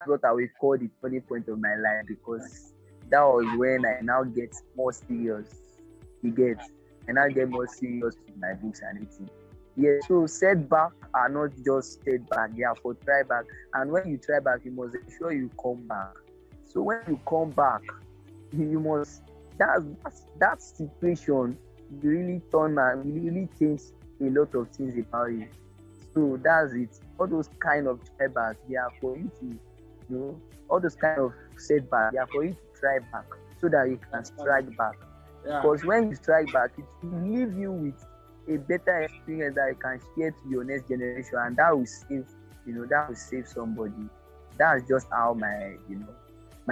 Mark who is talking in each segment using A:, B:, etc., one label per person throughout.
A: what I will call the turning point of my life, because that was when I now get more serious. You get, and I get more serious with my books and everything. Yeah, so setback are not just setback, they are for try back. And when you try back, you must ensure you come back. So when you come back, you must that situation really turn and really change a lot of things about you. So that's it. All those kind of try back, they are for you to, all those kind of setback, they are for you to try back so that you can strike back.
B: Yeah.
A: Because when you strike back, it will leave you with a better experience that you can share to your next generation, and that will save somebody. That's just how my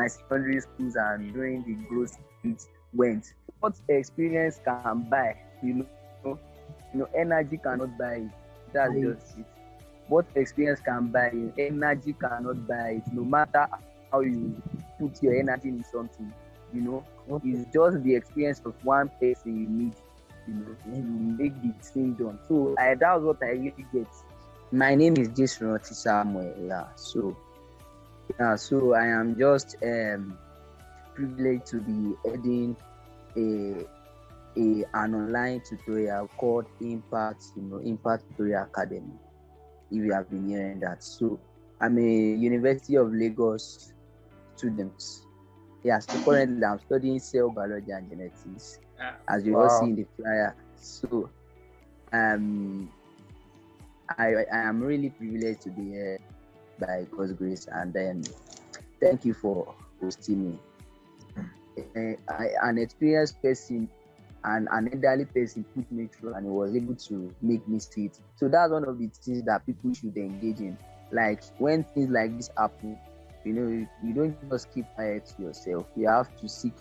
A: secondary schools and during the growth it went. What experience can buy, energy cannot buy it. That's just it. What experience can buy it, energy cannot buy it. No matter how you put your energy in something, it's just the experience of one person you need, to make the thing done. So that was what I really get. My name is Jesuranti Samuel. So I am just privileged to be heading an online tutorial called Impact Tutorial Academy. If you have been hearing that. So I'm a University of Lagos student. Yeah, so currently I'm studying cell biology and genetics, as you all see in the flyer. So I am really privileged to be here by God's grace, and then thank you for hosting me. An experienced person and an elderly person put me through, and he was able to make me see it. So that's one of the things that people should engage in. Like when things like this happen, you don't just keep quiet to yourself. You have to seek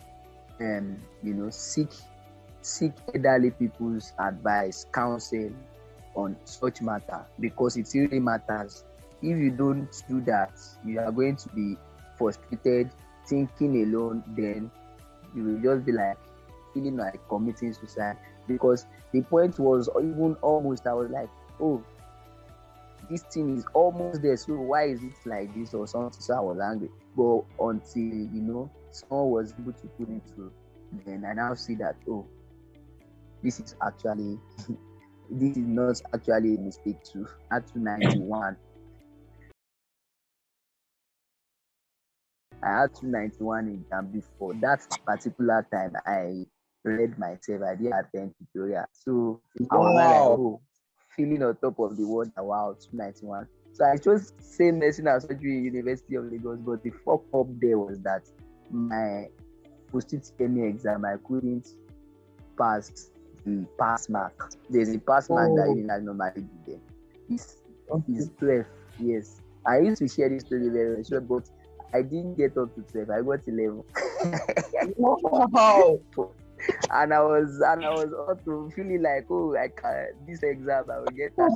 A: elderly people's advice, counsel on such matter, because it really matters. If you don't do that, you are going to be frustrated, thinking alone. Then you will just be like feeling like committing suicide, because the point was even almost, I was like, oh, this thing is almost there, so why is it like this or something? So I was angry. But until someone was able to put it through, then I now see that, oh, this is not actually a mistake too. At 291, I had 291 in Jamb before. That particular time I read myself, I didn't attend tutorial. So I was like, feeling on top of the world, wow, 291. So I chose same medicine and surgery University of Lagos, but the fuck up there was that my post-UTME exam, I couldn't pass the pass mark. There's a pass mark that unilag normally do there. It's 12, yes. I used to share this story very well, but I didn't get up to 12. I got 11.
B: Wow.
A: And I was also feeling like, oh, this exam I will get that.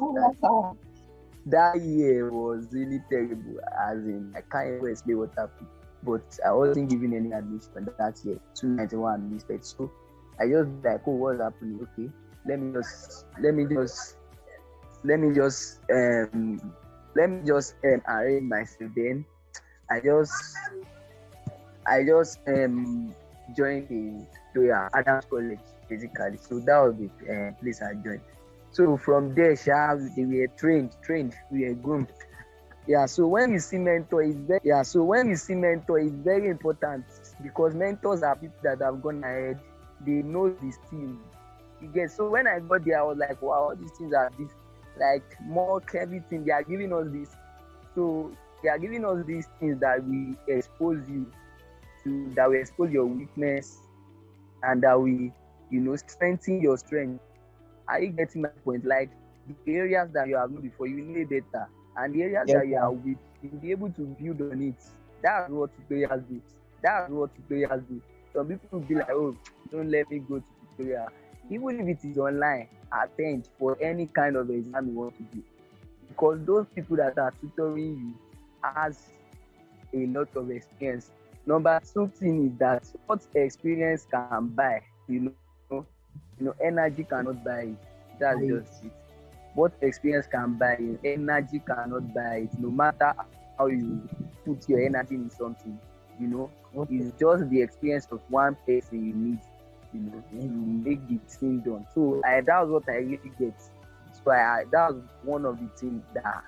A: That year was really terrible, as in I can't even explain what happened. But I wasn't given any admission that year. 291 listed. So I just like, oh, what's happening? Okay, let me just arrange myself. Then I just joined the Adams College basically. So that was the place I joined. So from there, they were trained, we were groomed. Yeah. So when you see mentor, it's very important, because mentors are people that have gone ahead. They know this thing. You get. So when I got there, I was like, wow, these things are this, like more everything. They are giving us this. So they are giving us these things that we expose you to, that we expose your weakness, and that we, strengthen your strength. Are you getting my point? Like the areas that you have known before, you know better, and the areas that you are weak, you'll be able to build on it. That's what tutorials do. Some people will be like, oh, don't let me go to tutorial. Even if it is online, attend for any kind of exam you want to do, because those people that are tutoring you has a lot of experience. Number 2 thing is that what experience can buy, energy cannot buy it. That's just it. What experience can buy it, energy cannot buy it. No matter how you put your energy in something, it's just the experience of one person you need, to make the thing done. So that was what I really get. So that was one of the things that,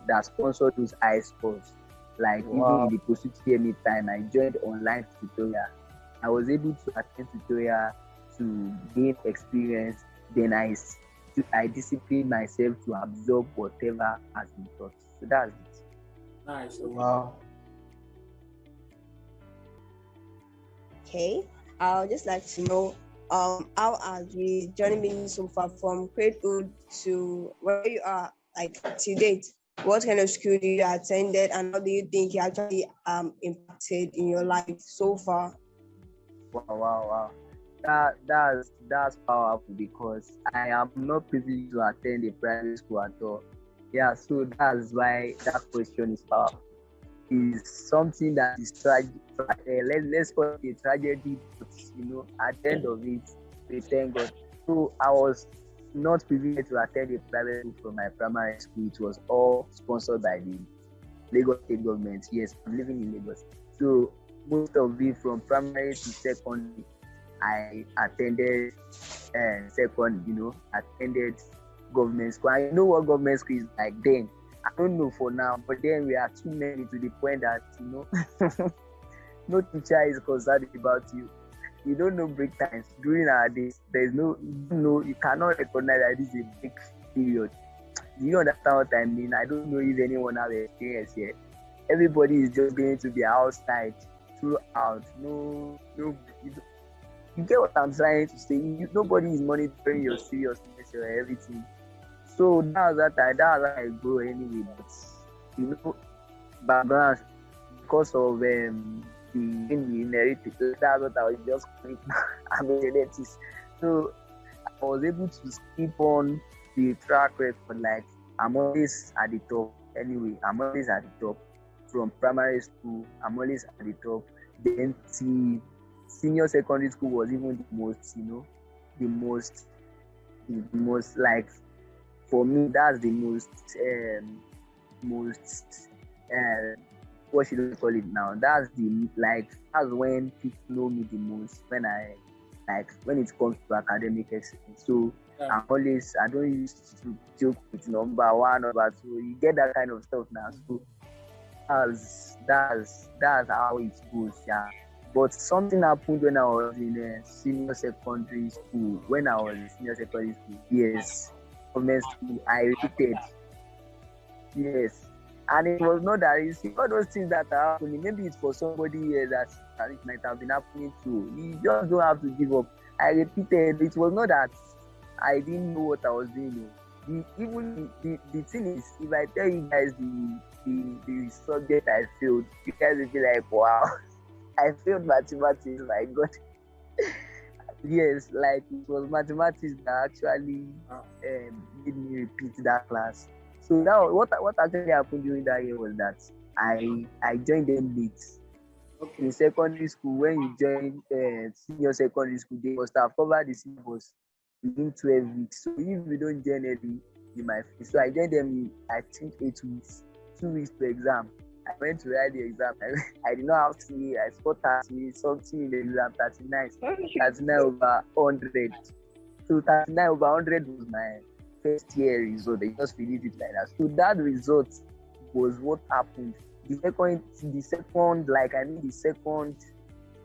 A: that sponsored those high scores. Like even in the post UTME time, I joined online tutorial. I was able to attend tutorial to gain experience. Then I discipline myself to absorb whatever has been taught. So that's it.
B: Nice.
C: Wow.
D: Okay. I would just like to know how has the journey been so far from cradlehood to where you are, like to date? What kind of school do you attended, and how do you think it actually impacted in your life so far?
A: Wow. That's powerful, because I am not privileged to attend a private school at all. Yeah, so that's why that question is powerful. It's something that is tragic. Let's call it a tragedy, but at the end of it, we thank God. So I was not privileged to attend a private school from my primary school. It was all sponsored by the Lagos State government. Yes, I'm living in Lagos. So most of it from primary to secondary, I attended attended government school. I know what government school is like then. I don't know for now, but then we are too many to the point that no teacher is concerned about you. You don't know break times. During our days, you cannot recognize that this is a break period. Do you understand what I mean? I don't know if anyone has experience here. Everybody is just going to be outside throughout. No, you get what I'm trying to say? Nobody is monitoring your seriousness or everything. So that was how I grow anyway. But background, because of the inherited, that's what I was just calling. I'm a genetic. So I was able to skip on the track record. Like I'm always at the top. Anyway, I'm always at the top. From primary school, I'm always at the top. Then senior secondary school was even the most like, for me, that's the most what should I call it now? That's when people know me the most, when it comes to academic excellence. So I don't used to joke with number one, number two. You get that kind of stuff now. So that's how it goes, yeah. But something happened when I was in senior secondary school. When I was in senior secondary school, yes, government school, I repeated. Yes. And it was not that easy. All those things that are happening, maybe it's for somebody else that it might have been happening to. You just don't have to give up. I repeated. It was not that I didn't know what I was doing. The thing is, if I tell you guys the subject I failed, you guys will be like, wow, I failed mathematics, my God. Yes, like it was mathematics that actually made me repeat that class. So now, what actually happened during that year was that I joined them late. In secondary school, when you join senior secondary school, they must have covered the syllabus within 12 weeks. So if you don't join early, you might fail. So I joined them in, I think, 8 weeks, 2 weeks to exam. I went to write the exam. I did not have to. I scored 30 something in the exam, 39 over 100. So 39 over 100 was my first year result. They just released it like that. So that result was what happened. The second,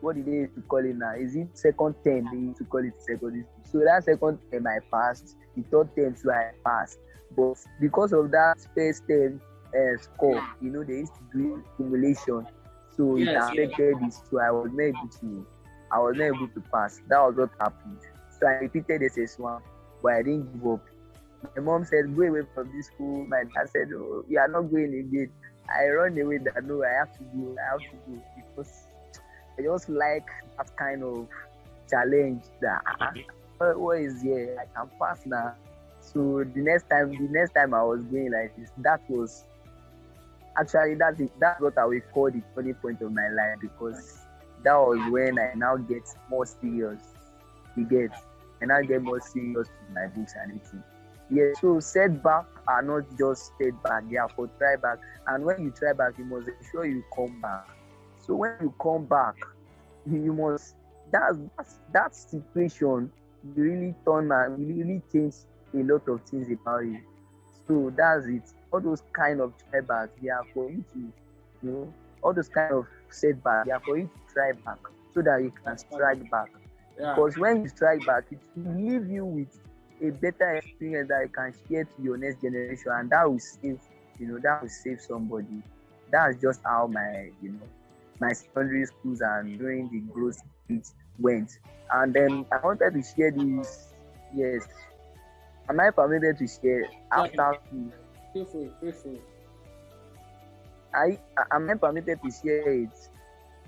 A: what did they used to call it now? Is it second term? They used to call it secondary school. So that second term I passed. The third term too I passed. But because of that first term score, they used to do accumulation. So it affected it. So I was not able to pass. That was what happened. So I repeated SS1, but I didn't give up. My mom said, go away from this school. My dad said, oh, you are not going again. I run away that no, I have to go because I just like that kind of challenge that what is here? I can pass now. So the next time I was going like this, that was actually that's what I will call the turning point of my life, because that was when I now get more serious. I now get more serious with my books and everything. Yes, so setback are not just setback, they are for try back. And when you try back, you must ensure you come back. So when you come back, you must that situation will really turn and will really change a lot of things about you. So that's it. All those kind of try back, they are for you to, all those kind of setback, they are for you to try back so that you can strike back.
B: Yeah.
A: Because when you strike back, it will leave you with a better experience that you can share to your next generation, and that will save somebody. That's just how my secondary schools and during the growth stage went. And then I wanted to share this. Yes, am I permitted to share after school?
B: Feel free.
A: Am I permitted to share it?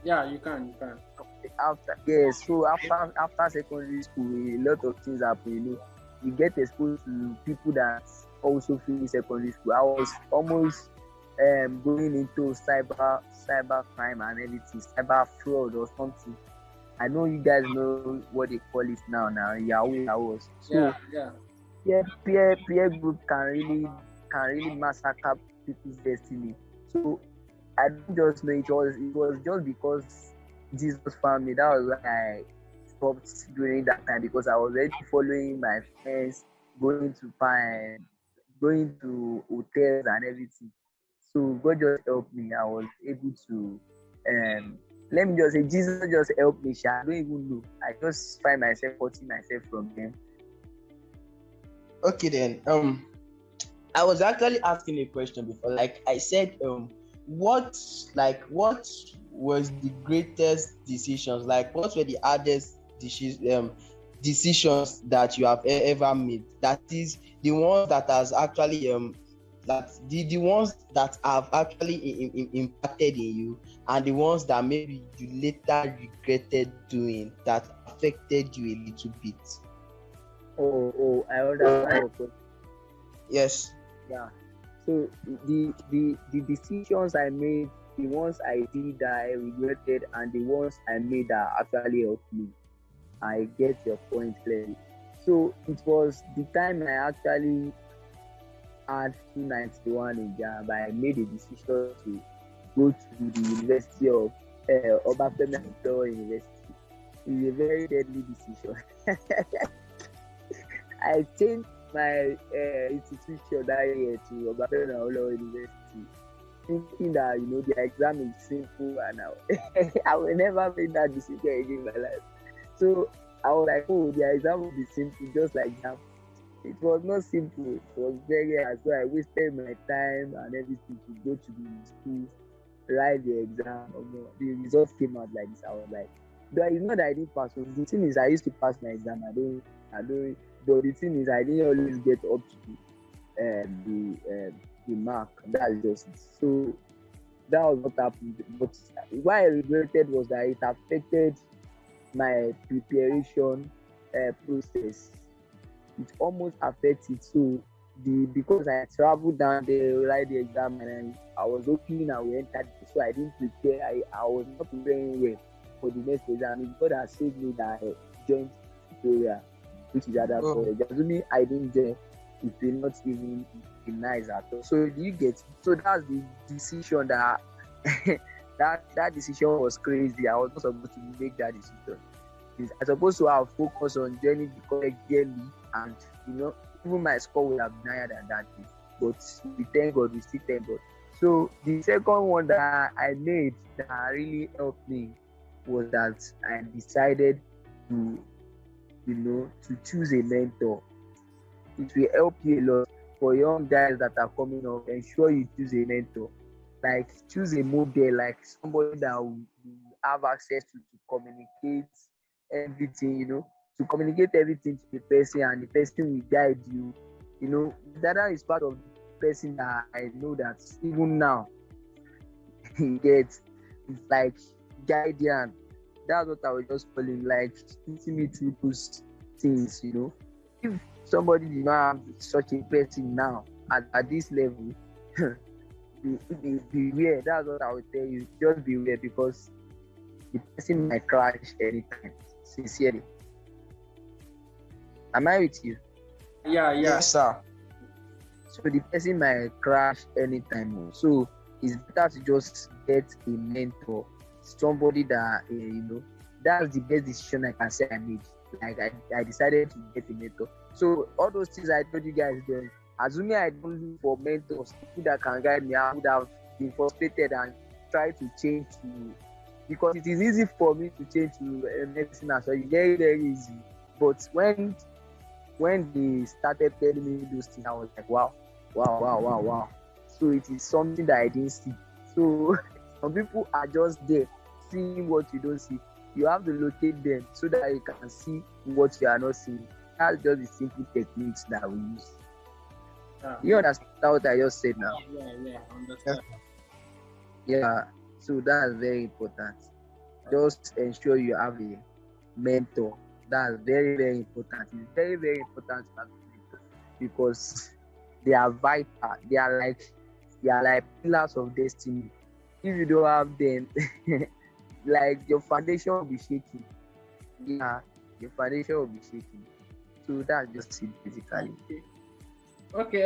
B: Yeah, you can.
A: After secondary school, a lot of things happen. You get exposed to people that also finish secondary school. I was almost going into cyber crime and everything, cyber fraud or something. I know you guys know what they call it now, Yahoo. So peer group can really massacre people's destiny. So I don't just know, it was just because Jesus found me. That was why I stopped during that time, because I was already following my friends, going to hotels and everything. So God just helped me. I was able to let me just say Jesus just helped me. I don't even know. I just find myself cutting myself from them.
C: Okay then. I was actually asking a question before. Like I said, what was the greatest decisions? Like what were the hardest decisions that you have ever made? That is the ones that has actually that the ones that have actually impacted in you, and the ones that maybe you later regretted doing that affected you a little bit.
A: I understand your question.
C: Yes.
A: Yeah. So the decisions I made, the ones I did that I regretted, and the ones I made that actually helped me. I get your point clearly. So it was the time I actually had 291 in Jamb. I made a decision to go to the University of Obafemi University. It's a very deadly decision. I changed my institution that year to Obafemi University, thinking that the exam is simple, and I will never make that decision again in my life. So I was like, the exam will be simple, just like Jamb. It was not simple. It was very hard. So I wasted my time and everything to go to the school, write the exam. The results came out like this. I was like, it's not that I didn't pass. The thing is, I used to pass my exam. I don't. But the thing is, I didn't always get up to the mark. That's just it. So that was what happened. But what I regretted was that it affected my preparation process. It almost affected. So because I traveled down there, write the exam, and I was hoping I would enter. So I didn't prepare. I was not preparing well for the next exam. God has saved me that I joined Victoria, which is other college. Assuming I didn't join, it will not even be nice at all. So you get. So that's the decision that that decision was crazy. I was not supposed to make that decision. I supposed to have focused on joining the college yearly, and even my score would have been higher than that. But we thank God, we still thank God. So the second one that I made that really helped me was that I decided to choose a mentor. It will help you a lot. For young guys that are coming up, ensure you choose a mentor. Like choose a model, like somebody that will have access to communicate everything, to communicate everything to the person, and the person will guide you. That is part of the person that I know that even now he gets. It's like guardian. That's what I was just calling, like teaching me through those things. If somebody did not have such a person now at this level, beware. That's what I would tell you. Just beware, because the person might crash anytime. Sincerely. Am I with you?
B: Yeah.
C: Yes, sir.
A: So the person might crash anytime. So it's better to just get a mentor, somebody that that's the best decision I can say I made. Like I decided to get a mentor. So all those things I told you guys then, assuming I don't look for mentors, people that can guide me, I would have been frustrated and tried to change to, because it is easy for me to change to medicine as well. It's very, very easy. But when they started telling me those things, I was like, wow. So it is something that I didn't see. So some people are just there seeing what you don't see. You have to locate them so that you can see what you are not seeing. That's just the simple techniques that we use. You understand what I just said now?
B: Yeah, understand.
A: Yeah, so that's very important. Just ensure you have a mentor. That's very, very important. It's very, very important to have a mentor because they are vital. They are like pillars of destiny. If you don't have them, like your foundation will be shaking. Yeah, your foundation will be shaking. So that's just it basically.
B: Okay.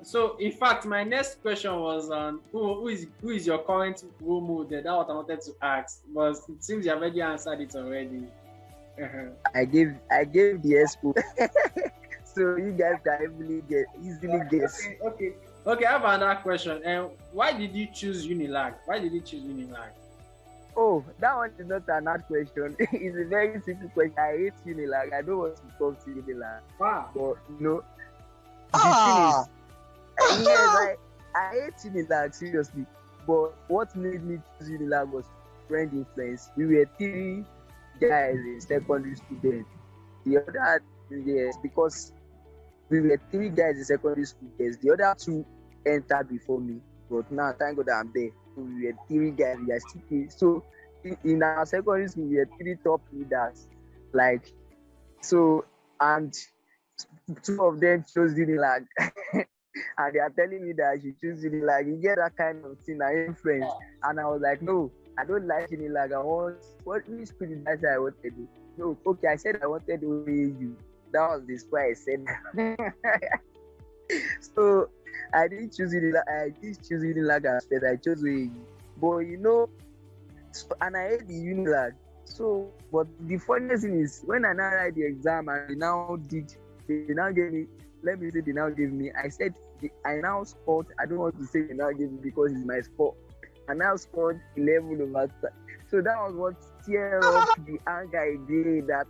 B: So in fact, my next question was on who is your current role model? That's what I wanted to ask, but it seems you have already answered it already.
A: I gave the expo. So you guys can easily guess.
B: Okay. I have another question. Why did you choose unilag?
A: Oh, that one is not an hard question. It's a very simple question. I hate unilag. I don't want to talk to unilag.
B: Wow.
A: But the thing is, yes, I hate unilag seriously. But what made me choose unilag was friend influence. We were 3 guys in secondary school then. The other, yes, because we were 3 guys in secondary school. Yes, the other 2 entered before me, but now thank God I'm there. So we were 3 guys. We are still 3. So in our secondary school, we were 3 top leaders. Like so, and 2 of them chose unilag, and they are telling me that I should choose unilag. You get that kind of thing, I am friends, and I was like, no, I don't like unilag. I want which school did I say I wanted to? No, okay, I said I wanted OAU. That was the school I said. So I didn't choose unilag as first. I chose OAU. But and I hate the unilag. So, but the funniest thing is when I now write the exam and they now gave me, I said I now scored. I don't want to say they now gave me because it's my score. I now scored 11 over. So that was what tear up the anger again that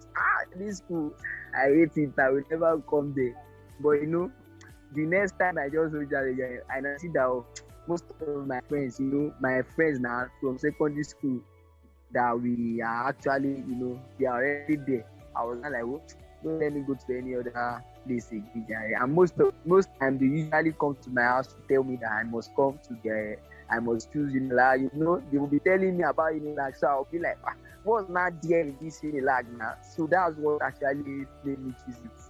A: this school, I hate it. I will never come there. But the next time I just reach out again, and I see that most of my friends, my friends now from secondary school, that we are actually, they are already there. I was not like, don't let me go to any other place again. And most time they usually come to my house to tell me that I must choose unilag. They will be telling me about unilag, so I'll be like, what's not there in this unilag now? So that's what actually made me choose it.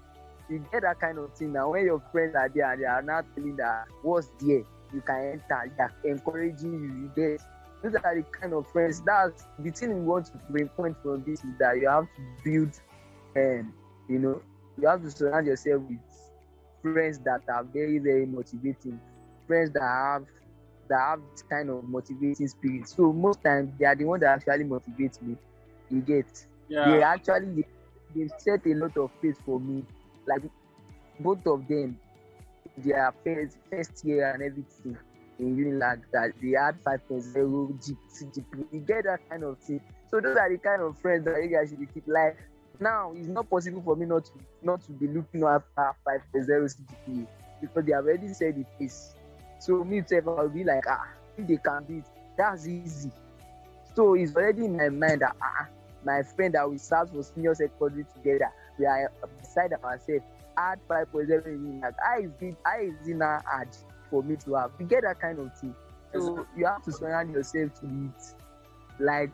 A: You get that kind of thing now when your friends are there and they are not telling that what's there, you can enter, they are encouraging you. You get those are the kind of friends. That's the thing we want to bring point from this is that you have to build, you have to surround yourself with friends that are very, very motivating, friends that have this kind of motivating spirit. So most times they are the ones that actually motivate me. You get, they set a lot of pace for me. Like both of them, their first year and everything in unilag, that they had 5.0 GP. You get that kind of thing. So those are the kind of friends that you guys should keep. Like now, it's not possible for me not to be looking after 5.0 GPA because they have already said the pace. So me too, I'll be like, if they can do it, that's easy. So it's already in my mind that my friend that we serve for senior secondary together, we are beside ourselves, add 5.0 in unilag. How is it now hard for me to have? You get that kind of thing. So you have to surround yourself if you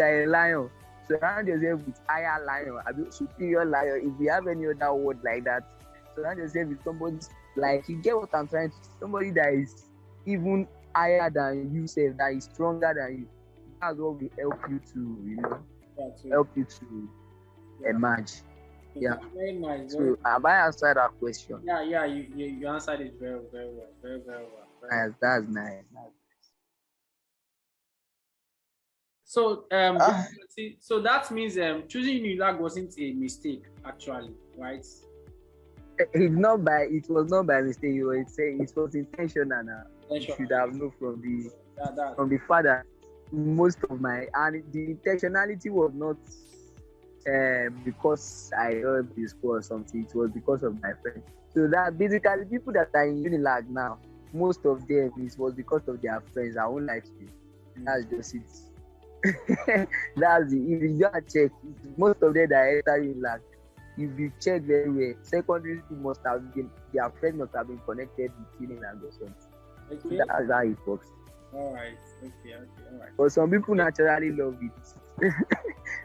A: are a lion, surround yourself with higher lion, superior lion. If you have any other word like that, surround yourself with somebody like, you get what I'm trying to say, somebody that is even higher than you, that is stronger than you. That's what will help you to, emerge. Yeah.
B: Very nice.
A: So have I answered that question?
B: Yeah. You answered it very well. Very well.
A: That's nice.
B: So
C: Ah,
B: so that means choosing unilag wasn't a mistake actually, right?
A: It was not by mistake. You were saying it was intentional. Now. You should have known from the fact that most of my, and the intentionality was not because I heard the school or something. It was because of my friends. So that basically people that are in unilag now, most of them it was because of their friends. I won't lie to you. That's just it. That's the, if you just check, most of them that enter unilag, if you check very well, secondary school must have been, their friends must have been connected with unilag or something.
B: Okay.
A: So that's how it works.
B: All right. Okay. All right.
A: But some people naturally love it.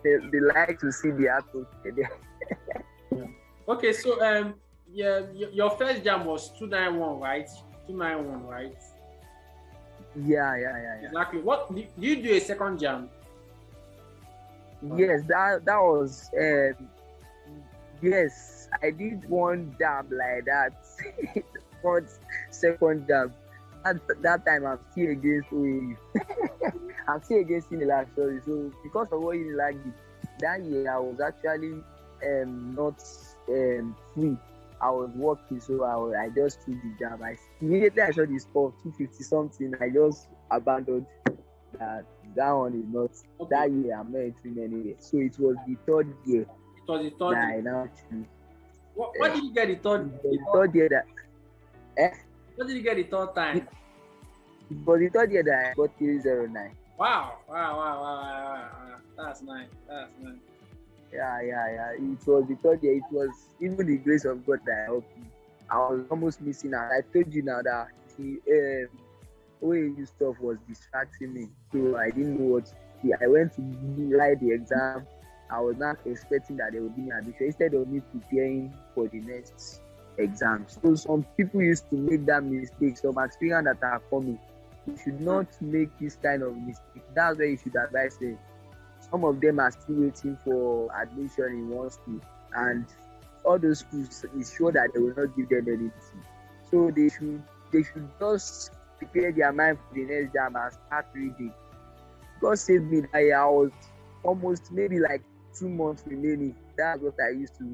A: they like to see the atmosphere there.
B: Okay, so yeah, your first jam was 291, right? 291, right?
A: Yeah.
B: Exactly. What did you do a second jam?
A: Yes, that was yes, I did one jam like that. First, second jam. That time I'm still against OAU. I'm still against Unilag, sorry. So because of what Unilag did, that year I was actually not free. I was working, so I just took the jam. Immediately I saw the score 250 something. I just abandoned that one is not that year. I'm not entering anywhere. So it was the third year.
B: It was the third
A: that
B: year.
A: I now choose.
B: What did you get the third?
A: The third year that.
B: What did you get the third time?
A: It was the third year that I got 309.
B: Wow. That's nice.
A: Yeah. It was the third year. It was even the grace of God that helped me. I was almost missing out. I told you now that the OAU stuff was distracting me. So I didn't know what to do. I went to write the exam. I was not expecting that they would give me admission instead of me preparing for the next exam. So some people used to make that mistake. Some experience that are coming. You should not make this kind of mistake. That's where you should advise them. Some of them are still waiting for admission in one school, and all those schools is sure that they will not give them anything. So they should just prepare their mind for the next jam and start reading. God saved me that year. I was almost maybe like 2 months remaining. That's what I used to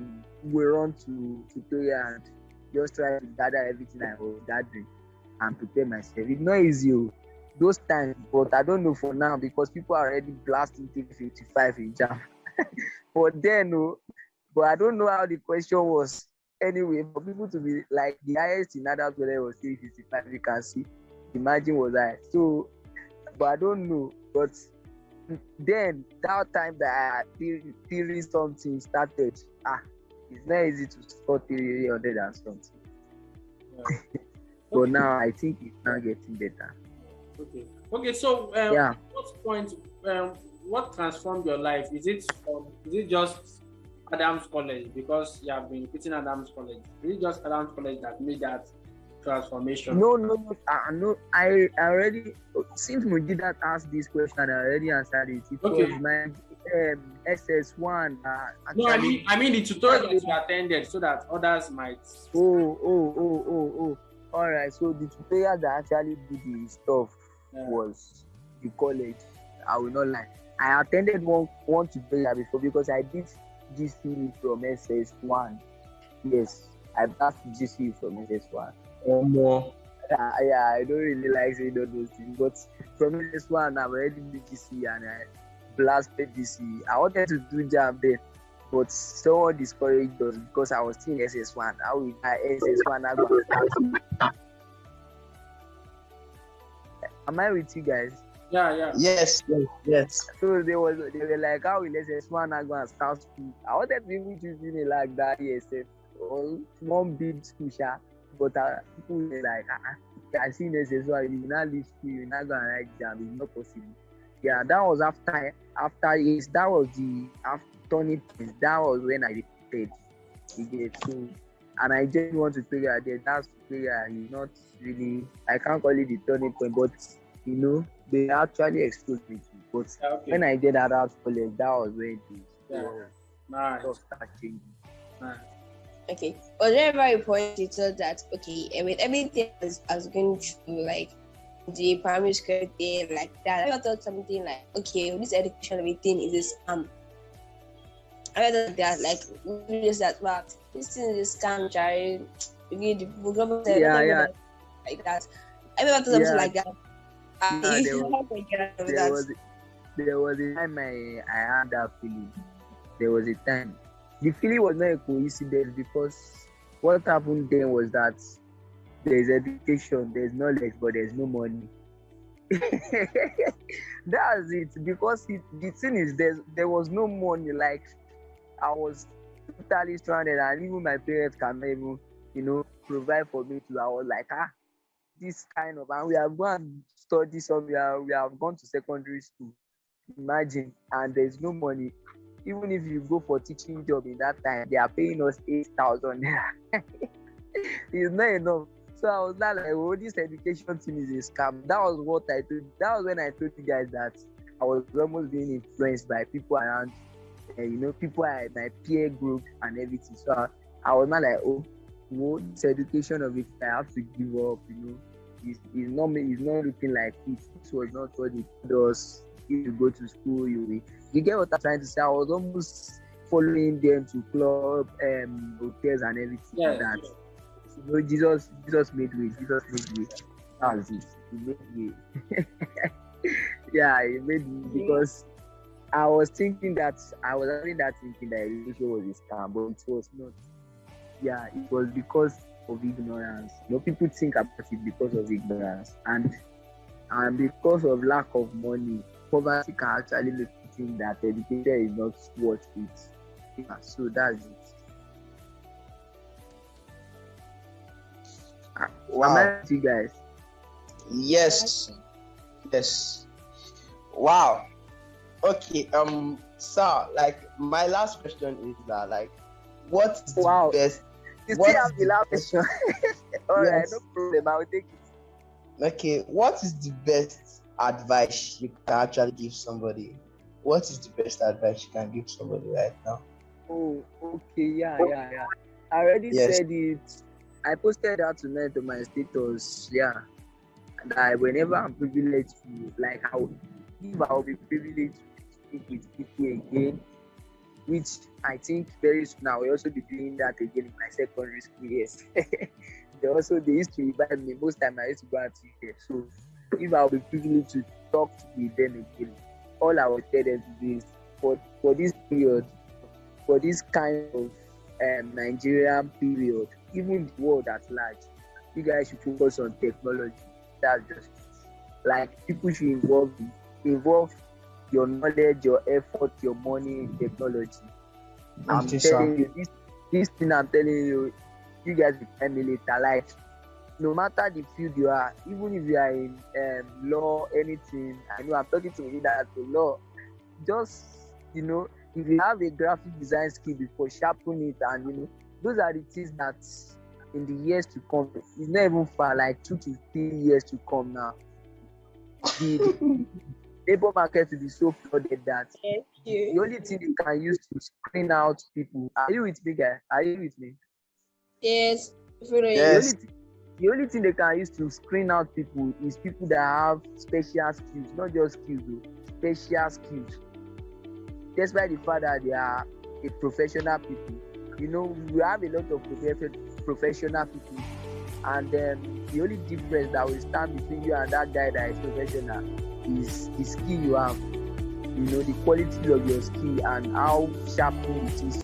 A: run to tutorial and just try to gather everything I was gathering and prepare myself. It's not easy those times, but I don't know for now because people are already blasting 355 in jam. But then, but I don't know how the question was. Anyway, for people to be like the highest in adult whether it was 355, you can see. Imagine was I. So, but I don't know. But then that time that theory something started, it's not easy to score 300 and something.
B: Yeah.
A: But now I think it's now getting better.
B: Okay. So
A: yeah.
B: At what point, what transformed your life? Is it just Adams College because you have been quitting Adams College? Is it just Adams College that made that transformation?
A: No. I already, since mujeedat asked this question, I already answered it. It was my SS1.
B: No, I mean the tutorial that you attended, so that others might.
A: Oh. All right. So the tutorial that actually did the stuff was the college. I will not lie. I attended one tutorial before because I did GCE from SS1. Yes, I passed GCE from SS1. I don't really like saying all those things, but from SS1 I've already did GCE and I blasted GCE. I wanted to do Jamb then, but someone discouraged us because I was still in SS1. How will I SS1 I go and start? Am I with you guys?
B: Yeah.
C: Yes.
A: So they were like, how will SS1 I go and start school? I wanted to even choose me like that ESF or one big school, but people were like, I see SS1, you will not leave school, you will not go and write Jamb, it's not possible. Yeah, that was after yes, that was the after turning point. That was when I repeated again. So, and I just want to figure out that that's prayer is not really, I can't call it the turning point, but they actually exposed me to. But when I did that college, that was when the stuff started changing.
D: Okay. Was there ever a point you thought that with everything as going through like the primary school thing like that, I ever thought something like, okay, this education everything is a scam? I ever thought that like just that but this thing is a scam, Jerry. The government
A: Yeah.
D: like that. I ever thought something like that.
A: There was a time I had that feeling. There was a time. The feeling was not a coincidence because what happened then was that there's education, there's knowledge, but there's no money. That's it. Because the thing is, there was no money. Like I was totally stranded, and even my parents cannot even, provide for me to. I was like, this kind of, and we have gone and study somewhere. We have gone to secondary school. Imagine, and there's no money. Even if you go for teaching job in that time, they are paying us 8,000 naira. It's not enough. So I was like, oh, this education thing is a scam. That was what I told. That was when I told you guys that I was almost being influenced by people around, people at my peer group and everything. So I was not like, this education of it, I have to give up. It's not looking like it. This was not what it does. If you go to school, you get what I'm trying to say. I was almost following them to club, hotels and everything like that. Jesus made way. Jesus made way. That was it. He made way. Yeah, he made way because I was having that thinking that education was a scam, but it was not. Yeah, it was because of ignorance. People think about it because of ignorance and because of lack of money. Poverty can actually make you think that education is not worth it. Yeah, so that's it.
C: Wow.
A: Am I with you guys?
C: Yes. Wow. Okay. So my last question is that what is the best?
A: You still have the last question. All right, no problem. I will take it.
C: Okay. What is the best advice you can actually give somebody? What is the best advice you can give somebody right now?
A: Oh, okay. Yeah. I already said it. I posted that tonight on my status. Yeah. That whenever I'm privileged to, I'll be privileged to speak with people again, which I think very soon I will also be doing that again in my secondary school years. They used to invite me. Most time I used to go and teach them. So if I'll be privileged to talk with them again, all I will tell them to do is for this period, for this kind of Nigerian period, even the world at large, you guys should focus on technology. That's just people should involve your knowledge, your effort, your money in technology. I'm telling you, this thing I'm telling you, you guys will tell me later. No matter the field you are, even if you are in law, anything, I know I'm talking to you that to law, just, if you have a graphic design skill before, sharpen it, and, those are the things that in the years to come, it's not even far, 2 to 3 years to come now. The labor market will be so flooded that the only thing you can use to screen out people. Are you with me, guy? Are you with me?
D: Yes.
C: Yes.
A: The only thing they can use to screen out people is people that have special skills, not just skills, special skills. Despite the fact that they are a professional people, we have a lot of professional people, and the only difference that will stand between you and that guy that is professional is the skill you have, the quality of your skill and how sharp it is.